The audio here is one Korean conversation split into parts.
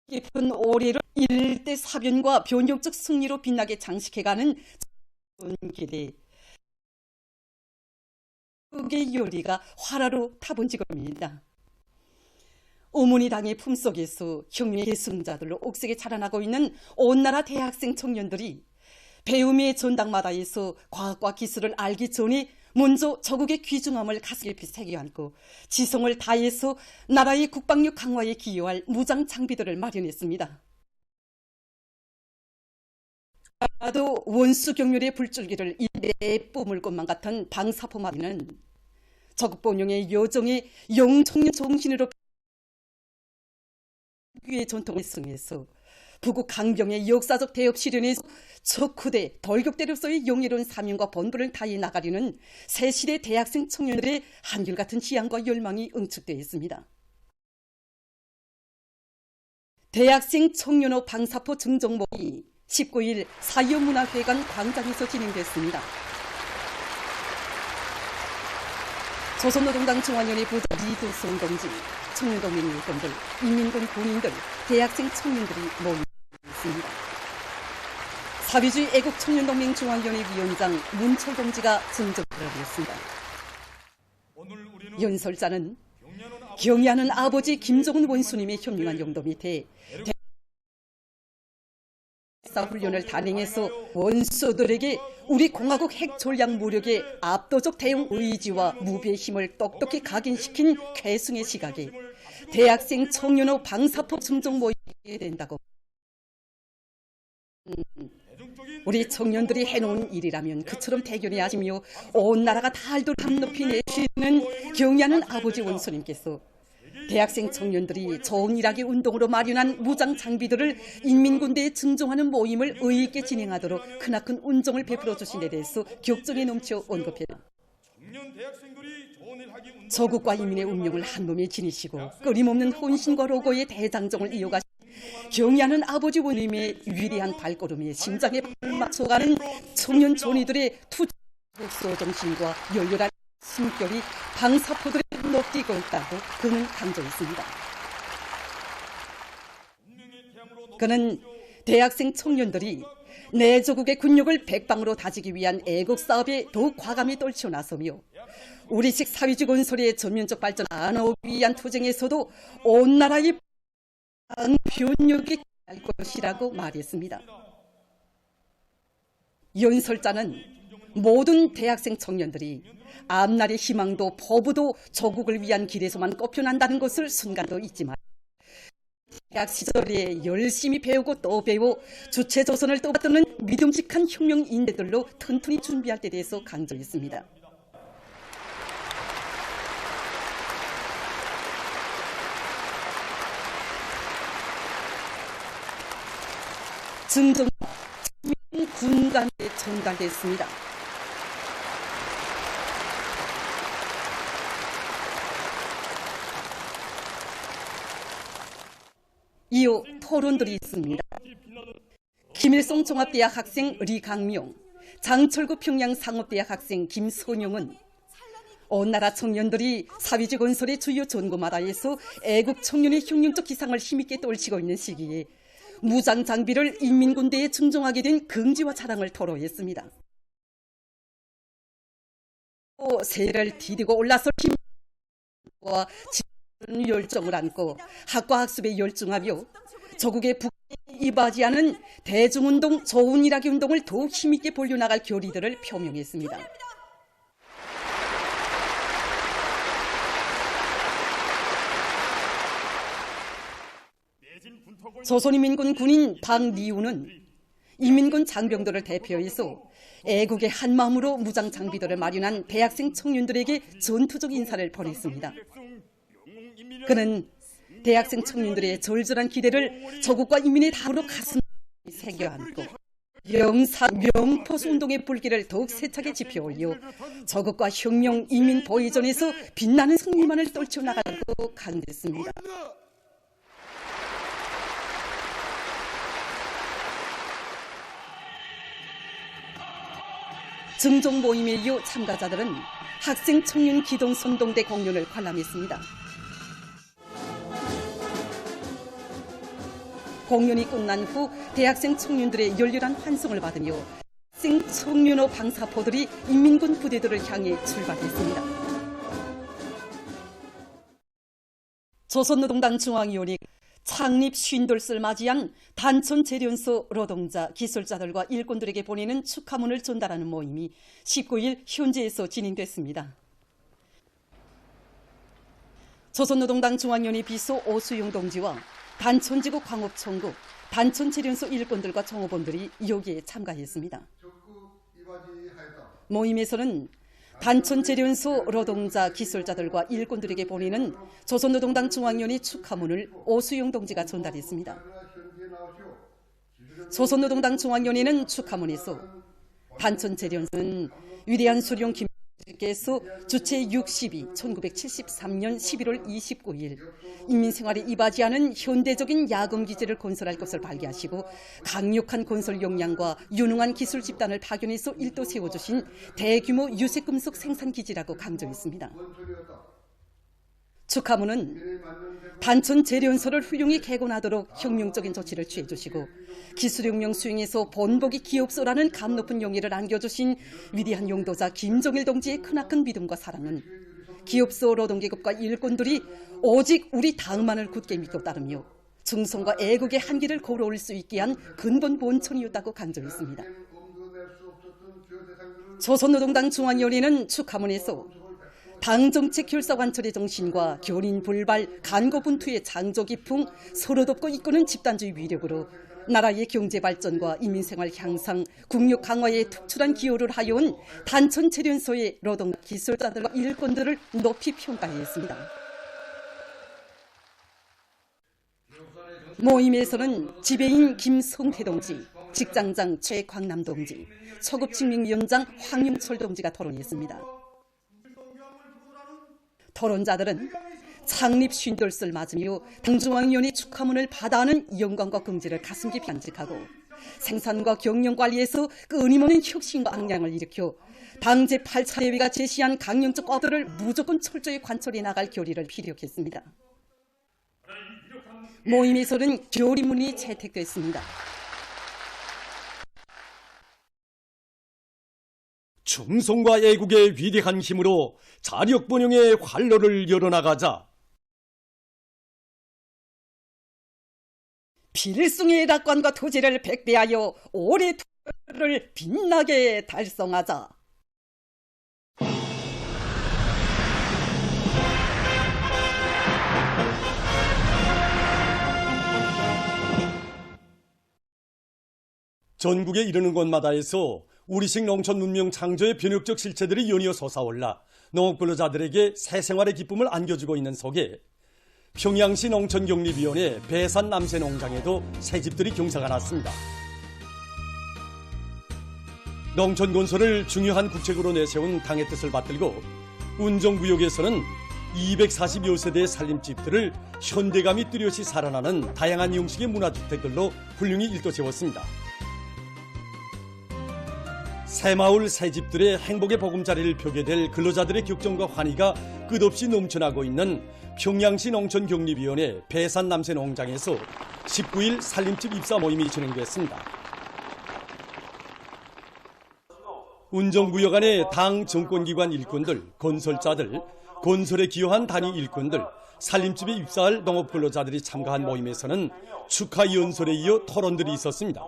깊은 오래를 일대 사변과 변형적 승리로 빛나게 장식해가는 기대. 국의 요리가 화라로 타본 지금입니다. 어머니 당의 품속에서 혁명의 계승자들로 옥색에 자라나고 있는 온 나라 대학생 청년들이 배움의 전당마다에서 과학과 기술을 알기 전에 먼저 저국의 귀중함을 가슴 깊이 새겨안고 지성을 다해서 나라의 국방력 강화에 기여할 무장 장비들을 마련했습니다. 나도 원수 경멸의 불줄기를 내뿜을 것만 같은 방사포 마비는 저국 본영의 여정의 영청년 정신으로 의 전통을 승해서 부국 강병의 역사적 대업 실현에서 척후대 돌격대로서의 영예로운 사명과 본분을 다해 나가려는 새시대 대학생 청년들의 한결같은 희망과 열망이 응축되어 있습니다. 대학생 청년호 방사포 증정모임이 19일 사이영문화회관 광장에서 진행됐습니다. 조선노동당 중앙위원회 부장 이두성 동지, 청년동맹 일꾼들, 인민군 군인들, 대학생 청년들이 모여 있습니다. 사회주의 애국청년동맹 중앙위원회 위원장 문철 동지가 증정을 하였습니다. 연설자는 경의하는 아버지 김정은 원수님의 현명한 용도 밑에 훈련을 단행해서 원수들에게 우리 공화국 핵 전략 무력의 압도적 대응 의지와 무비의 힘을 똑똑히 각인시킨 괴승의 시각에 대학생 청년호 방사포 증정 모이게 된다고. 우리 청년들이 해놓은 일이라면 그처럼 대견해 하시며 온 나라가 달도 담높이 내쉬는 경의하는 아버지 원수님께서 대학생 청년들이 정일하게 운동으로 마련한 무장 장비들을 인민군대에 증정하는 모임을 의의 있게 진행하도록 크나큰 운정을 베풀어 주신 데 대해서 격정에 넘쳐 언급했다. 저국과 인민의 운명을 한몸에 지니시고 끊임없는 혼신과 로고의 대장정을 이어가신 경의하는 아버지 원님의 위대한 발걸음에 심장에 맞춰가는 청년 존이들의 투국소 정신과 열렬한 숨결이 방사포들에 높이고 있다고 그는 강조했습니다. 그는 대학생 청년들이 내 조국의 군력을 백방으로 다지기 위한 애국 사업에 더욱 과감히 떨쳐 나서며 우리식 사회주의 건설의 전면적 발전 안하기 위한 투쟁에서도 온 나라의 변력이 할 것이라고 말했습니다. 연설자는 모든 대학생 청년들이 앞날의 희망도 포부도 조국을 위한 길에서만 꼽혀난다는 것을 순간도 잊지 마. 대학 시절에 열심히 배우고 또 배워 주체조선을 떠받드는 믿음직한 혁명 인재들로 튼튼히 준비할 때 대해서 강조했습니다. 증정 군간에 전달됐습니다. 이후 토론들이 있습니다. 김일성 종합대학 학생 리강명, 장철구 평양상업대학 학생 김선용은 온 나라 청년들이 사회주의 건설의 주요 전구마다에서 애국 청년의 혁명적 기상을 힘있게 떨치고 있는 시기에 무장 장비를 인민군대에 증정하게 된 긍지와 자랑을 토로했습니다. 새를 디디고 올라서 힘과 열정을 안고 학과 학습에 열중하며 조국의 북에 이바지하는 대중운동 좋은 일하기 운동을 더욱 힘있게 벌려나갈 결의들을 표명했습니다. 조선인민군 군인 박리우는 인민군 장병들을 대표해서 애국의 한마음으로 무장 장비들을 마련한 대학생 청년들에게 전투적 인사를 보냈습니다. 그는 대학생 청년들의 절절한 기대를 조국과 인민의 답으로 가슴에 새겨안고 명포수 운동의 불길을 더욱 세차게 지펴올려 조국과 혁명 인민 보위전에서 빛나는 승리만을 떨쳐나가고 강조했습니다. 증정 모임에 이어 참가자들은 학생 청년 기동 선동대 공연을 관람했습니다. 공연이 끝난 후 대학생 청년들의 열렬한 환송을 받으며 학생 청년호 방사포들이 인민군 부대들을 향해 출발했습니다. 조선노동당 중앙위원회 창립 50돌을 맞이한 단촌재련소 노동자, 기술자들과 일꾼들에게 보내는 축하문을 전달하는 모임이 19일 현재에서 진행됐습니다. 조선노동당 중앙위원회 비서 오수용 동지와 단촌지구 광업총국, 단촌재련소 일꾼들과 종업원들이 여기에 참가했습니다. 모임에서는 단촌재련소 노동자, 기술자들과 일꾼들에게 보내는 조선노동당 중앙위원회 축하문을 오수용 동지가 전달했습니다. 조선노동당 중앙위원회는 축하문에서 단촌재련소는 위대한 수령 김께서 주체 62, 1973년 11월 29일 인민생활에 이바지하는 현대적인 야금기지를 건설할 것을 발기하시고 강력한 건설 역량과 유능한 기술 집단을 파견해서 일도 세워주신 대규모 유색금속 생산기지라고 강조했습니다. 축하문은 단촌재련소를 훌륭히 개건하도록 혁명적인 조치를 취해주시고 기술혁명 수행에서 본보기 기업소라는 감높은 용의를 안겨주신 위대한 용도자 김정일 동지의 크나큰 믿음과 사랑은 기업소 노동계급과 일꾼들이 오직 우리 당만을 굳게 믿고 따르며 충성과 애국의 한기를 고려올 수 있게 한 근본 본천이었다고 강조했습니다. 조선노동당 중앙위원회는 축하문에서 당정책 결사관철의 정신과 견인불발, 간고분투의 창조기풍, 서로 돕고 이끄는 집단주의 위력으로 나라의 경제발전과 인민생활 향상, 국력 강화에 특출한 기여를 하여온 단촌재련소의 노동 기술자들과 일꾼들을 높이 평가했습니다. 모임에서는 지배인 김성태 동지, 직장장 최광남 동지, 소급증명위원장 황영철 동지가 토론했습니다. 토론자들은 창립 50돌을 맞으며 당중앙위원회 축하문을 받아하는 영광과 긍지를 가슴 깊이 간직하고 생산과 경영관리에서 끊임없는 혁신과 악량을 일으켜 당 제8차 대회가 제시한 강령적 과도를 무조건 철저히 관철해 나갈 결의를 피력했습니다. 모임에서는 결의문이 채택됐습니다. 충성과 애국의 위대한 힘으로 자력번영의 활로를 열어나가자. 필승의 낙관과 토지를 백배하여 올해 투를 빛나게 달성하자. 전국에 이르는 곳마다에서 우리식 농촌 문명 창조의 변혁적 실체들이 연이어 솟아올라 농업근로자들에게 새 생활의 기쁨을 안겨주고 있는 속에 평양시 농촌경립위원회 배산 남새농장에도 새집들이 경사가 났습니다. 농촌 건설을 중요한 국책으로 내세운 당의 뜻을 받들고 운정구역에서는 240여 세대의 살림집들을 현대감이 뚜렷이 살아나는 다양한 형식의 문화주택들로 훌륭히 일도 세웠습니다. 새마을 새집들의 행복의 보금자리를 펴게 될 근로자들의 격정과 환희가 끝없이 넘쳐나고 있는 평양시 농촌경립위원회 배산 남새농장에서 19일 살림집 입사 모임이 진행됐습니다. 운정구역 안의 당 정권기관 일꾼들, 건설자들, 건설에 기여한 단위 일꾼들, 살림집에 입사할 농업근로자들이 참가한 모임에서는 축하 연설에 이어 토론들이 있었습니다.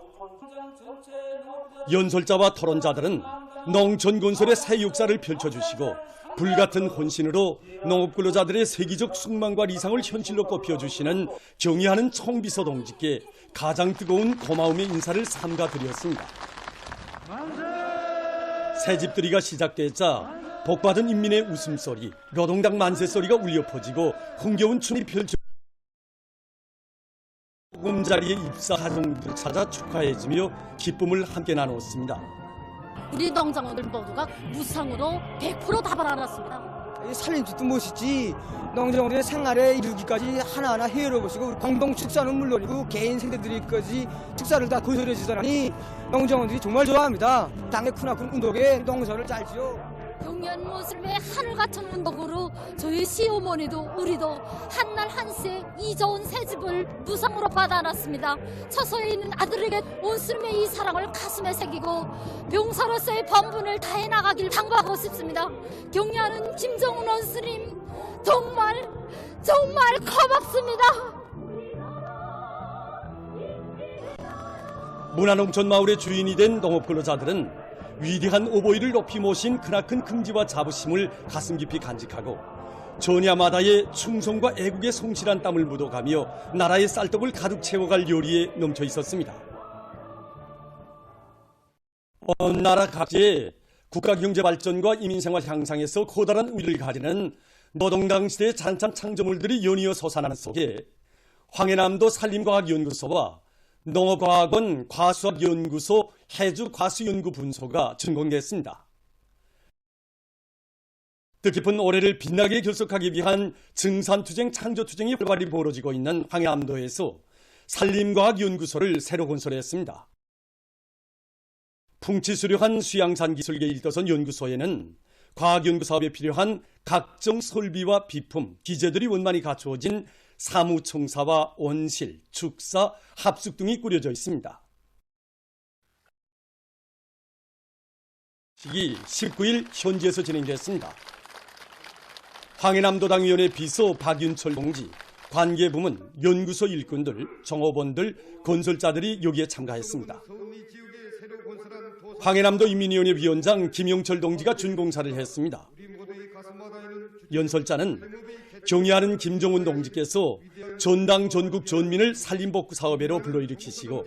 연설자와 토론자들은 농촌 건설의 새 역사를 펼쳐주시고 불같은 혼신으로 농업근로자들의 세계적 숙망과理想을 현실로 꼽혀주시는 경의하는 총비서 동지께 가장 뜨거운 고마움의 인사를 삼가드렸습니다. 새집들이가 시작되자 복받은 인민의 웃음소리, 노동당 만세소리가 울려 퍼지고 흥겨운 춤이 펼쳐 보금자리에 입사 가정들을 찾아 축하해주며 기쁨을 함께 나눴습니다. 우리 농장원들 모두가 무상으로 100% 답을 알았습니다. 살림집도 멋있지. 농장원들의 생활에 이르기까지 하나하나 헤어려보시고 공동 축사는 물론이고 개인 생태들이까지 축사를 다 건설해 주시다니 농장원들이 정말 좋아합니다. 당의 크나큰 운동에 농사를 잘 지어. 경연 모습의 하늘 같은 운동으로 저희 시어머니도 우리도 한날 한세 이 좋은 새 집을 무상으로 받아놨습니다. 처소에 있는 아들에게 온스님의 이 사랑을 가슴에 새기고 병사로서의 본분을 다해 나가길 당부하고 싶습니다. 경례하는 김정은 원스님 정말 고맙습니다. 문화농촌 마을의 주인이 된 농업근로자들은 위대한 오보이를 높이 모신 크나큰 긍지와 자부심을 가슴 깊이 간직하고 전야마다의 충성과 애국의 성실한 땀을 묻어가며 나라의 쌀떡을 가득 채워갈 요리에 넘쳐 있었습니다. 먼 나라 각지에 국가경제 발전과 이민생활 향상에서 커다란 의미를 가지는 노동당 시대의 잔잔 창조물들이 연이어 솟아나는 속에 황해남도 산림과학연구소와 농업과학원 과수학연구소 해주과수연구분소가 준공됐습니다. 뜻깊은 올해를 빛나게 결석하기 위한 증산투쟁, 창조투쟁이 활발히 벌어지고 있는 황해남도에서 산림과학연구소를 새로 건설했습니다. 풍치수려한 수양산 기술계 일도선 연구소에는 과학연구 사업에 필요한 각종 설비와 비품, 기재들이 원만히 갖추어진 사무청사와 온실, 축사, 합숙 등이 꾸려져 있습니다. 시기 19일 현지에서 진행됐습니다. 황해남도당위원회 비서 박윤철 동지, 관계부문, 연구소 일꾼들, 정업원들, 건설자들이 여기에 참가했습니다. 황해남도 인민위원회 위원장 김용철 동지가 준공사를 했습니다. 연설자는 경의하는 김정은 동지께서 전당 전국 전민을 산림복구 사업회로 불러일으키시고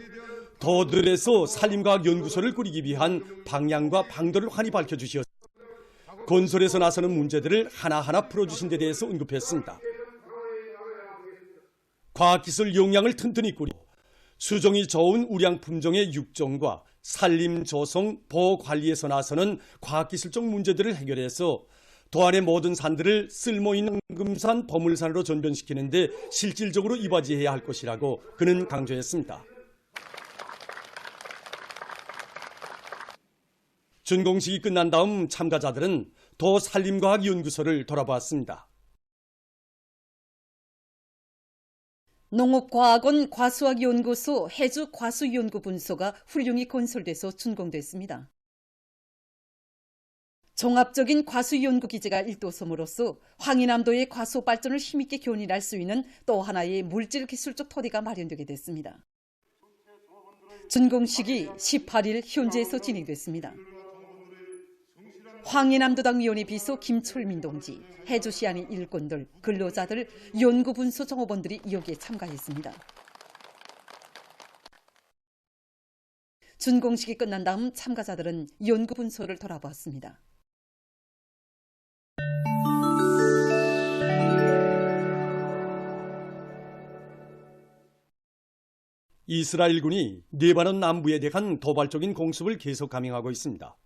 도들에서 산림과학연구소를 꾸리기 위한 방향과 방도를 환히 밝혀주시었습니다. 건설에서 나서는 문제들을 하나하나 풀어주신 데 대해서 언급했습니다. 과학기술 역량을 튼튼히 꾸리고 수종이 좋은 우량 품종의 육종과 산림, 조성, 보호 관리에서 나서는 과학기술적 문제들을 해결해서 도안의 모든 산들을 쓸모있는 금산, 보물산으로 전변시키는 데 실질적으로 이바지해야 할 것이라고 그는 강조했습니다. 준공식이 끝난 다음 참가자들은 도 산림과학연구소를 돌아보았습니다. 농업과학원 과수학연구소 해주과수연구분소가 훌륭히 건설돼서 준공됐습니다. 종합적인 과수연구 기지가 일도섬으로써 황해남도의 과수 발전을 힘있게 견인할 수 있는 또 하나의 물질기술적 토대가 마련되게 됐습니다. 준공식이 18일 현지에서 진행됐습니다. 황해남도당위원회 비서 김철민 동지, 해주시안의 일꾼들, 근로자들, 연구분소 정업원들이 여기에 참가했습니다. 준공식이 끝난 다음 참가자들은 연구분소를 돌아보았습니다. 이스라엘군이 레바논 남부에 대한 도발적인 공습을 계속 감행하고 있습니다.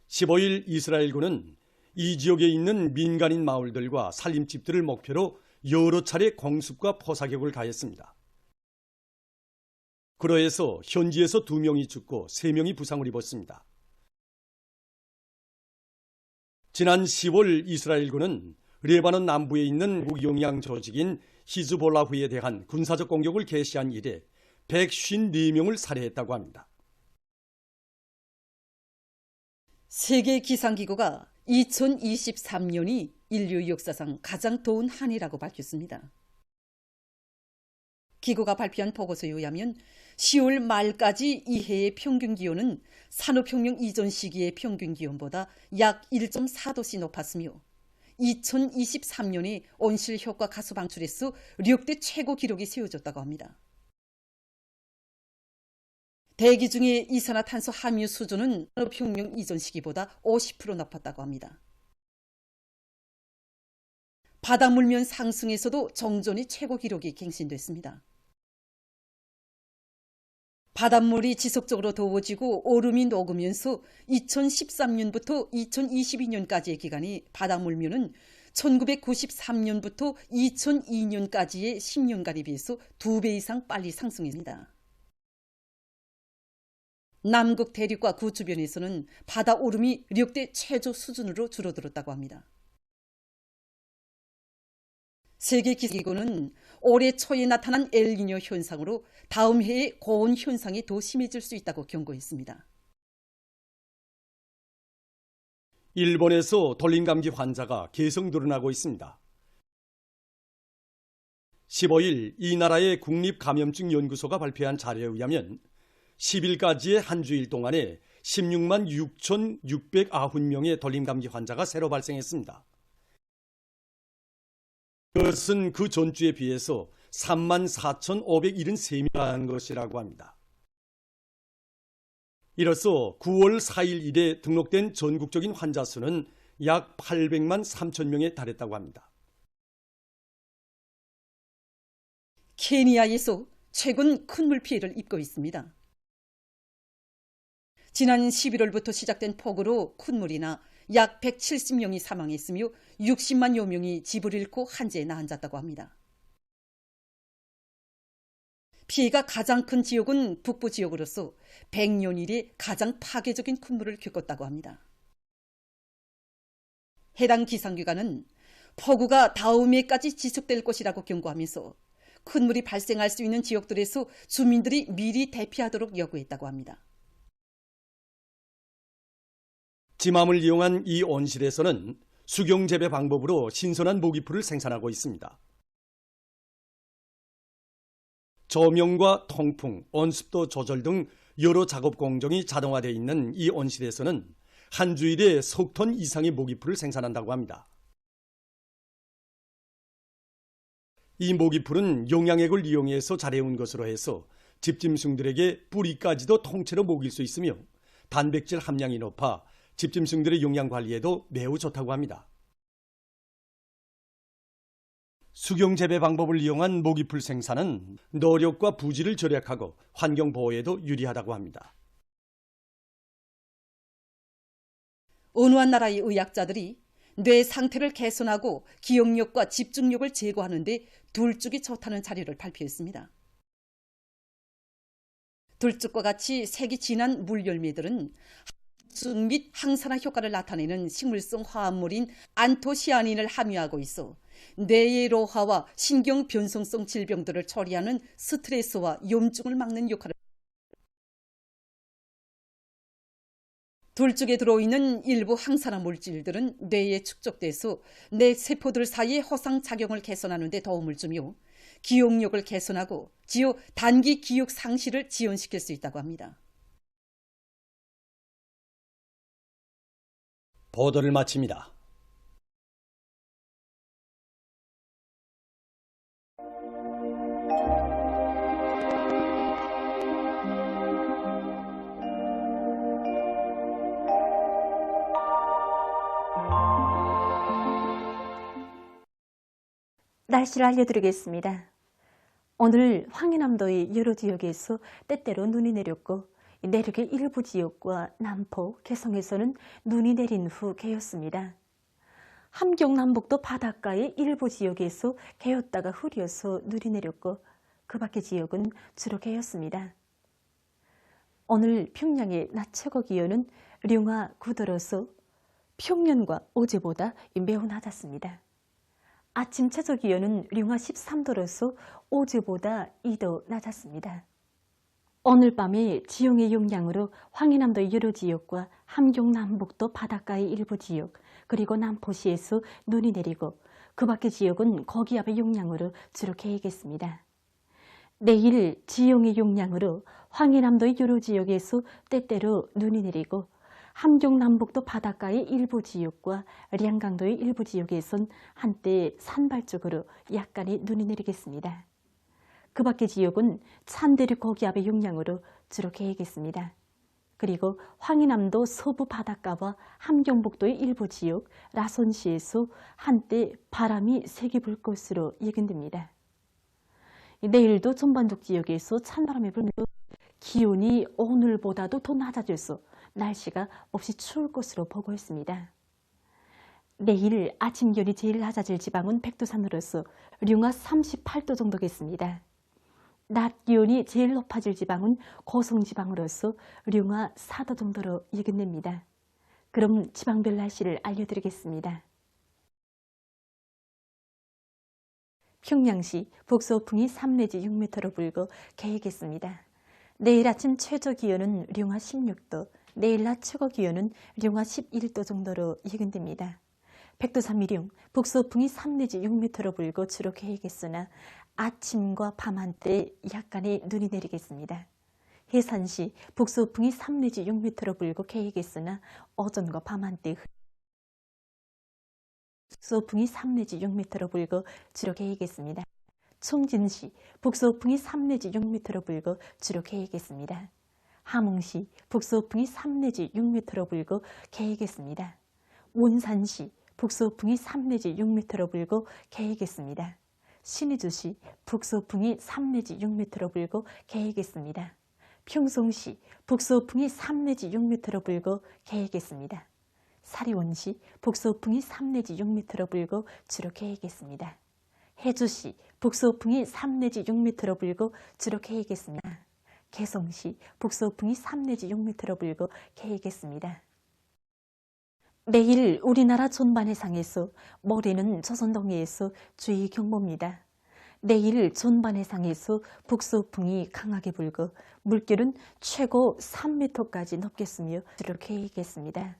15일 이스라엘군은 이 지역에 있는 민간인 마을들과 살림집들을 목표로 여러 차례 공습과 포사격을 가했습니다. 그러해서 현지에서 2명이 죽고 3명이 부상을 입었습니다. 지난 10월 이스라엘군은 레바논 남부에 있는 무용양 조직인 히즈볼라후에 대한 군사적 공격을 개시한 이래 154명을 살해했다고 합니다. 세계기상기구가 2023년이 인류 역사상 가장 더운 한 해라고 밝혔습니다. 기구가 발표한 보고서에 의하면 10월 말까지 이 해의 평균 기온은 산업혁명 이전 시기의 평균 기온보다 약 1.4도씩 높았으며 2023년에 온실효과 가스 방출에서 역대 최고 기록이 세워졌다고 합니다. 대기 중의 이산화탄소 함유 수준은 산업혁명 이전 시기보다 50% 높았다고 합니다. 바닷물면 상승에서도 정전이 최고 기록이 갱신됐습니다. 바닷물이 지속적으로 더워지고 얼음이 녹으면서 2013년부터 2022년까지의 기간이 바닷물면은 1993년부터 2002년까지의 10년간에 비해서 2배 이상 빨리 상승했습니다. 남극 대륙과 그 주변에서는 바다 오름이 역대 최저 수준으로 줄어들었다고 합니다. 세계기상기구는 올해 초에 나타난 엘니뇨 현상으로 다음 해에 고온 현상이 더 심해질 수 있다고 경고했습니다. 일본에서 돌림감기 환자가 계속 늘어나고 있습니다. 15일 이 나라의 국립감염증연구소가 발표한 자료에 의하면 10일까지의 한 주일 동안에 16만 6,690명의 돌림감기 환자가 새로 발생했습니다. 그것은 그 전주에 비해서 3만 4,573명한 것이라고 합니다. 이로써 9월 4일 이래 등록된 전국적인 환자 수는 약 800만 3천 명에 달했다고 합니다. 케니아에서 최근 큰 물피해를 입고 있습니다. 지난 11월부터 시작된 폭우로 큰 물이나 약 170명이 사망했으며 60만여 명이 집을 잃고 한재에 나앉았다고 합니다. 피해가 가장 큰 지역은 북부 지역으로서 100년 이래 가장 파괴적인 큰 물을 겪었다고 합니다. 해당 기상기관은 폭우가 다음 해까지 지속될 것이라고 경고하면서 큰 물이 발생할 수 있는 지역들에서 주민들이 미리 대피하도록 요구했다고 합니다. 지맘을 이용한 이 온실에서는 수경재배 방법으로 신선한 모기풀을 생산하고 있습니다. 조명과 통풍, 온습도 조절 등 여러 작업 공정이 자동화되어 있는 이 온실에서는 한 주일에 석 톤 이상의 모기풀을 생산한다고 합니다. 이 모기풀은 용양액을 이용해서 자래온 것으로 해서 집짐승들에게 뿌리까지도 통째로 먹일 수 있으며 단백질 함량이 높아 집짐승들의 용양 관리에도 매우 좋다고 합니다. 수경재배 방법을 이용한 모기풀 생산은 노력과 부지를 절약하고 환경보호에도 유리하다고 합니다. 어느 한 나라의 의학자들이 뇌 상태를 개선하고 기억력과 집중력을 제고하는 데 둘쭉이 좋다는 자료를 발표했습니다. 둘쭉과 같이 색이 진한 물열매들은 항죽 및 항산화 효과를 나타내는 식물성 화합물인 안토시아닌을 함유하고 있어 뇌의 노화와 신경 변성성 질병들을 처리하는 스트레스와 염증을 막는 역할을 둘쭉에 들어있는 일부 항산화 물질들은 뇌에 축적돼서 뇌 세포들 사이의 허상작용을 개선하는 데 도움을 주며 기억력을 개선하고 지요 단기 기억 상실을 지연시킬 수 있다고 합니다. 보도를 마칩니다. 날씨를 알려드리겠습니다. 오늘 황해남도의 여러 지역에서 때때로 눈이 내렸고 내륙의 일부 지역과 남포, 개성에서는 눈이 내린 후 개었습니다. 함경 남북도 바닷가의 일부 지역에서 개었다가 흐려서 눈이 내렸고 그 밖의 지역은 주로 개었습니다. 오늘 평양의 낮 최고 기온은 룡화 9도로서 평년과 어제보다 매우 낮았습니다. 아침 최저 기온은 룡화 13도로서 어제보다 2도 낮았습니다. 오늘 밤에 지형의 영향으로 황해남도 여러 지역과 함경 남북도 바닷가의 일부 지역 그리고 남포시에서 눈이 내리고 그 밖의 지역은 거기압의 영향으로 주로 개겠습니다. 내일 지형의 영향으로 황해남도의 여러 지역에서 때때로 눈이 내리고 함경 남북도 바닷가의 일부 지역과 량강도의 일부 지역에선 한때 산발 쪽으로 약간의 눈이 내리겠습니다. 그 밖의 지역은 찬대륙 고기압의 영향으로 주로 개겠습니다. 그리고 황해남도 서부 바닷가와 함경북도의 일부 지역, 라선시에서 한때 바람이 세게 불 것으로 예견됩니다. 내일도 전반적 지역에서 찬바람이 불며 기온이 오늘보다도 더 낮아져서 날씨가 몹시 추울 것으로 보고 있습니다. 내일 아침 기온이 제일 낮아질 지방은 백두산으로서 룡화 38도 정도겠습니다. 낮 기온이 제일 높아질 지방은 고성지방으로서 령화 4도 정도로 예견됩니다. 그럼 지방별 날씨를 알려드리겠습니다. 평양시 북서풍이 3 내지 6m로 불고 개겠습니다. 내일 아침 최저 기온은 령화 16도, 내일 낮 최고 기온은 령화 11도 정도로 예견됩니다. 백두산 미령 북서풍이 3 내지 6m로 불고 주로 개겠으나 아침과 밤 한때 약간의 눈이 내리겠습니다. 해산시 북서풍이 3 내지 6m로 불고 개겠으나 오전과 밤 한때 북서풍이 3 내지 6m로 불고 주로 개겠습니다. 총진시 북서풍이 3 내지 6m로 불고 주로 개겠습니다. 함흥시 북서풍이 3 내지 6m로 불고 개겠습니다. 원산시 북서풍이 3 내지 6m로 불고 개겠습니다. 신의주시 북서풍이 3 내지 6m로 불고 개겠습니다. 평송시 북서풍이 3 내지 6m로 불고 개겠습니다. 사리원시 북서풍이 3 내지 6m로 불고 주로 개겠습니다. 해주시 북서풍이 3 내지 6m로 불고 주로 개겠습니다. 개성시 북서풍이 3 내지 6m로 불고 개겠습니다. 내일 우리나라 전반해상에서, 모레는 조선동해에서 주의 경보입니다. 내일 전반해상에서 북서풍이 강하게 불고 물결은 최고 3m까지 넘겠으며 이렇게 얘기했습니다.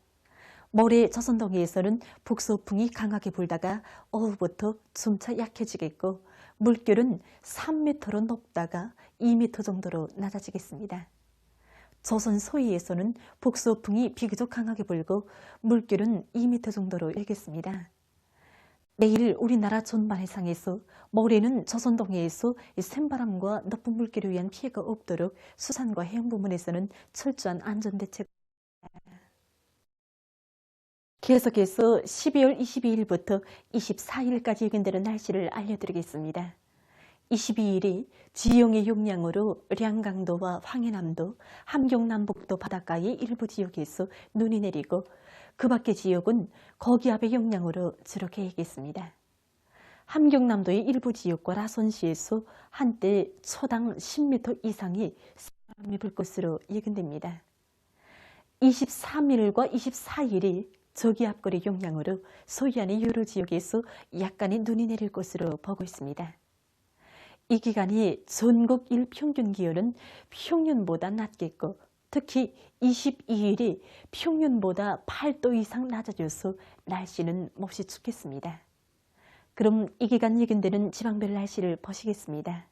모레 조선동해에서는 북서풍이 강하게 불다가 오후부터 점차 약해지겠고 물결은 3m로 높다가 2m 정도로 낮아지겠습니다. 조선 서해에서는 북서풍이 비교적 강하게 불고 물결은 2m 정도로 일겠습니다. 내일 우리나라 전반해상에서, 모레는 조선 동해에서 샘바람과 높은 물결에 의한 피해가 없도록 수산과 해양 부문에서는 철저한 안전대책. 계속해서 12월 22일부터 24일까지 예견되는 날씨를 알려드리겠습니다. 22일이 지형의 영향으로 량강도와 황해남도, 함경남북도 바닷가의 일부 지역에서 눈이 내리고 그 밖의 지역은 거기압의 영향으로 주로 개겠습니다. 함경남도의 일부 지역과 라선시에서 한때 초당 10m 이상의 바람이 불 것으로 예견됩니다. 23일과 24일이 저기압골의 영향으로 서해안의 여러 지역에서 약간의 눈이 내릴 것으로 보고 있습니다. 이 기간이 전국 일평균 기온은 평년보다 낮겠고 특히 22일이 평년보다 8도 이상 낮아져서 날씨는 몹시 춥겠습니다. 그럼 이 기간 예견되는 지방별 날씨를 보시겠습니다.